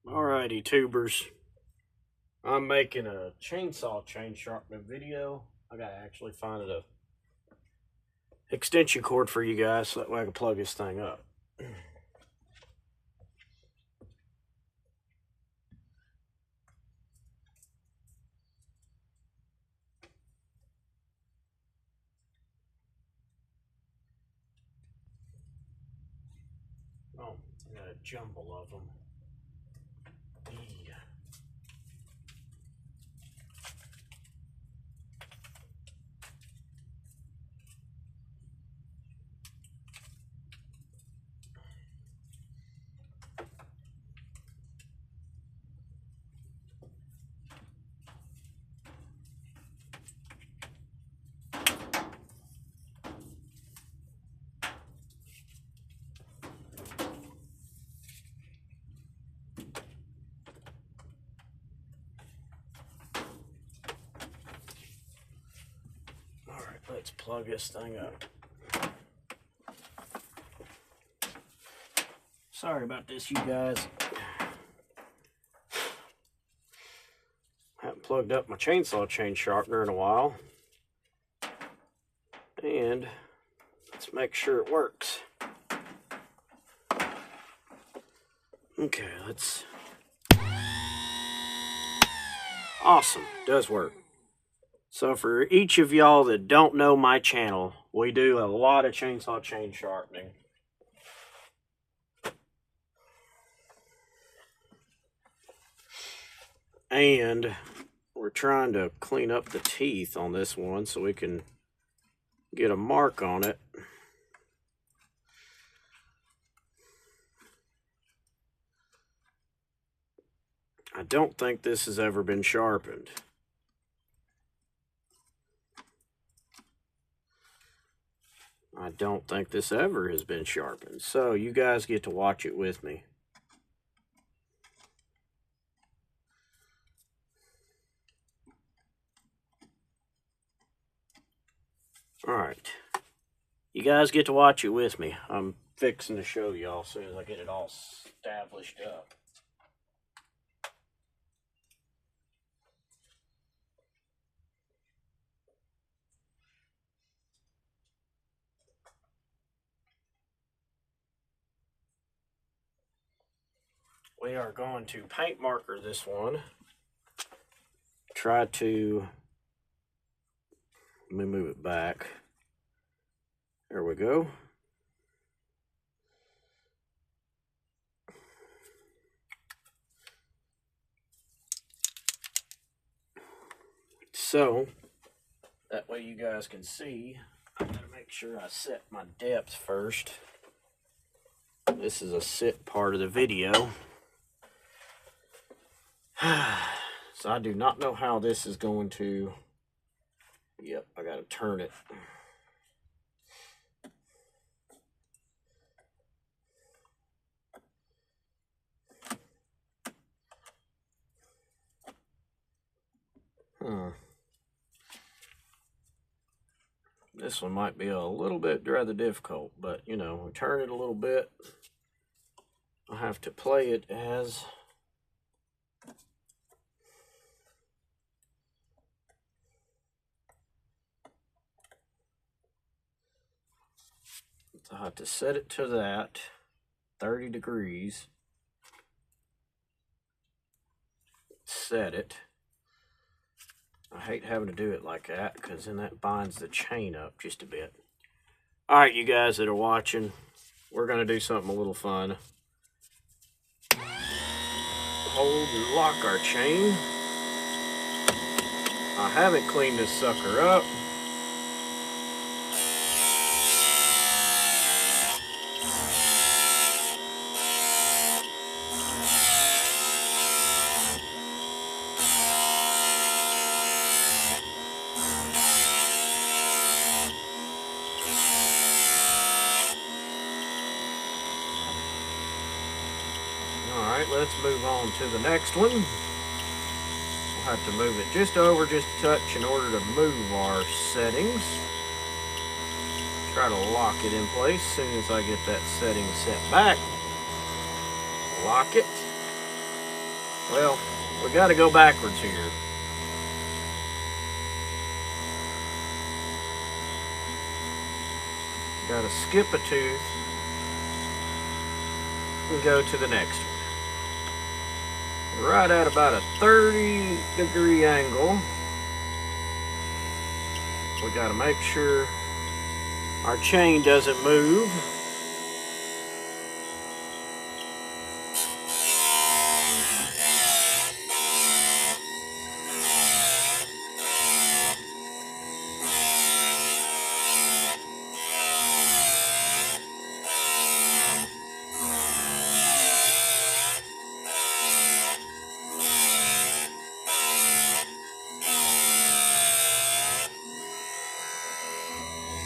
Alrighty, tubers. I'm making a chainsaw chain sharpening video. I gotta actually find a extension cord for you guys so that way I can plug this thing up. Oh, I got a jumble of them. Yeah. Alright, let's plug this thing up. Sorry about this, you guys. Haven't plugged up my chainsaw chain sharpener in a while. And let's make sure it works. Okay, let's... Awesome, does work. So for each of y'all that don't know my channel, we do a lot of chainsaw chain sharpening. And we're trying to clean up the teeth on this one so we can get a mark on it. I don't think this has ever been sharpened. I don't think this ever has been sharpened. So you guys get to watch it with me. All right. You guys get to watch it with me. I'm fixing to show y'all as soon as I get it all established up. We are going to paint marker this one. Try to, let me move it back. There we go. So, that way you guys can see, I gotta make sure I set my depth first. This is a sit part of the video. So I do not know how this is going to, yep, I gotta turn it. This one might be a little bit rather difficult, but you know, we turn it a little bit. I have to play it as I have to set it to that 30 degrees. Set it. I hate having to do it like that because then that binds the chain up just a bit. All right, you guys that are watching, we're going to do something a little fun. Hold and lock our chain. I haven't cleaned this sucker up. Alright, let's move on to the next one. We'll have to move it just over, just a touch in order to move our settings. Try to lock it in place as soon as I get that setting set back. Lock it. Well, we got to go backwards here. Got to skip a tooth and go to the next one. Right at about a 30-degree angle. We got to make sure our chain doesn't move.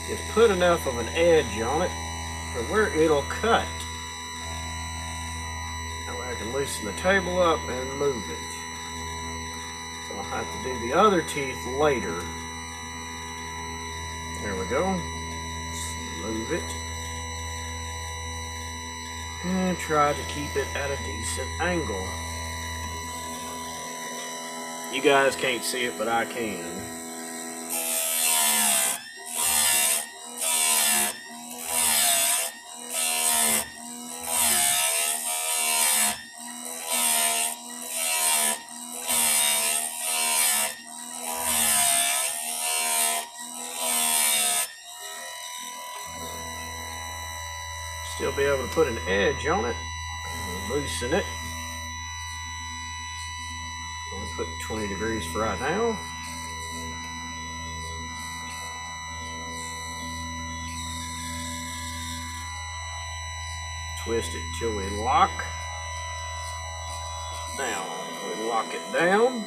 Just put enough of an edge on it for where it'll cut. That way I can loosen the table up and move it. So I'll have to do the other teeth later. There we go. Move it. And try to keep it at a decent angle. You guys can't see it, but I can. Still be able to put an edge on it. Loosen it. I'll put 20 degrees for right now. Twist it till we lock. Now we lock it down.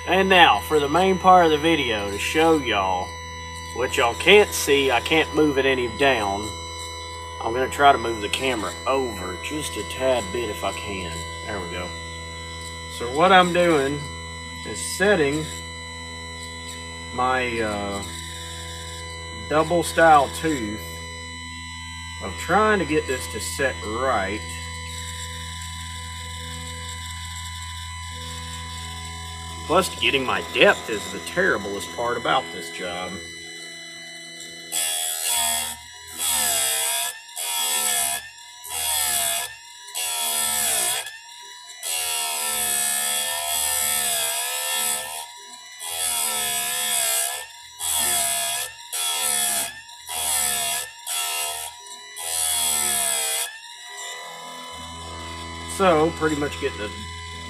And now for the main part of the video to show y'all what y'all can't see. I can't move it any down. I'm going to try to move the camera over just a tad bit if I can. There we go. So what I'm doing is setting my double style tooth. I'm trying to get this to set right. Plus, getting my depth is the terriblest part about this job. So, pretty much getting the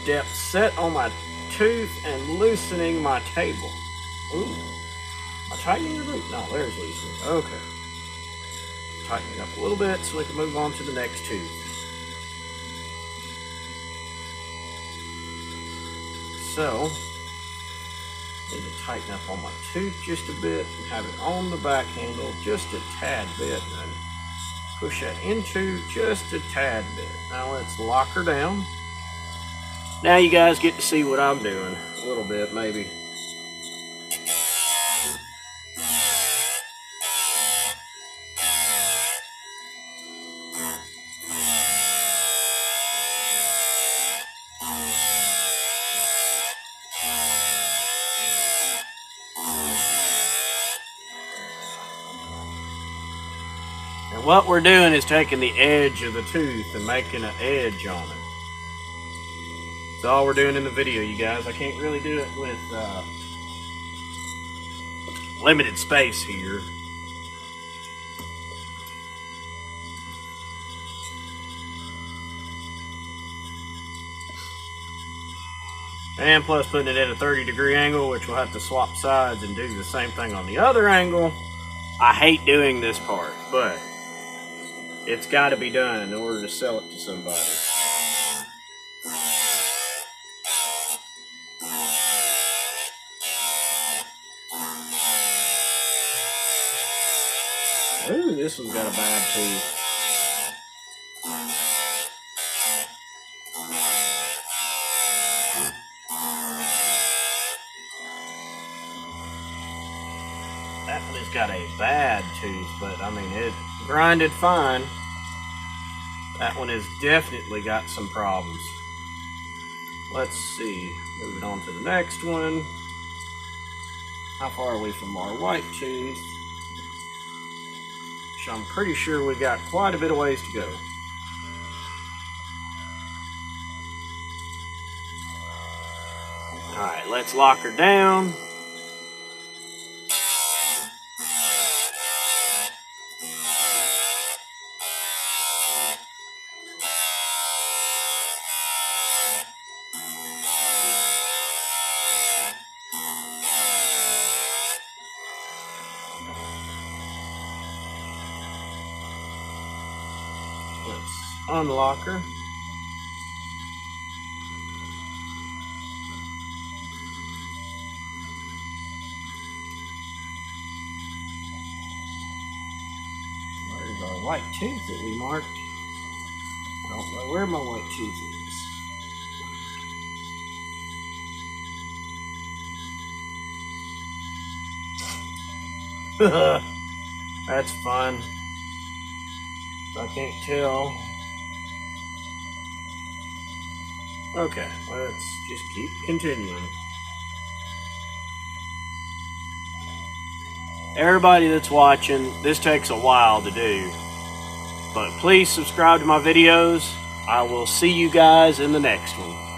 depth set on my tooth and loosening my table. Ooh. Am I tightening the root? No, there's loosening. Okay. Tightening up a little bit so we can move on to the next tooth. So, need to tighten up on my tooth just a bit and have it on the back handle just a tad bit and push that into just a tad bit. Now let's lock her down. Now you guys get to see what I'm doing a little bit, maybe. And what we're doing is taking the edge of the tooth and making an edge on it. That's all we're doing in the video, you guys. I can't really do it with limited space here. And plus putting it at a 30-degree angle, which we'll have to swap sides and do the same thing on the other angle. I hate doing this part, but it's got to be done in order to sell it to somebody. this one's got a bad tooth. That one has got a bad tooth, but I mean, it grinded fine. That one has definitely got some problems. Let's see, moving on to the next one. How far are we from our white tooth? Which I'm pretty sure we got quite a bit of ways to go. Alright, let's lock her down. Let's unlock her. Where's our white tooth that we marked? I don't know where my white tooth is. That's fun. I can't tell. Okay, let's just keep continuing. Everybody that's watching, this takes a while to do, but please subscribe to my videos. I will see you guys in the next one.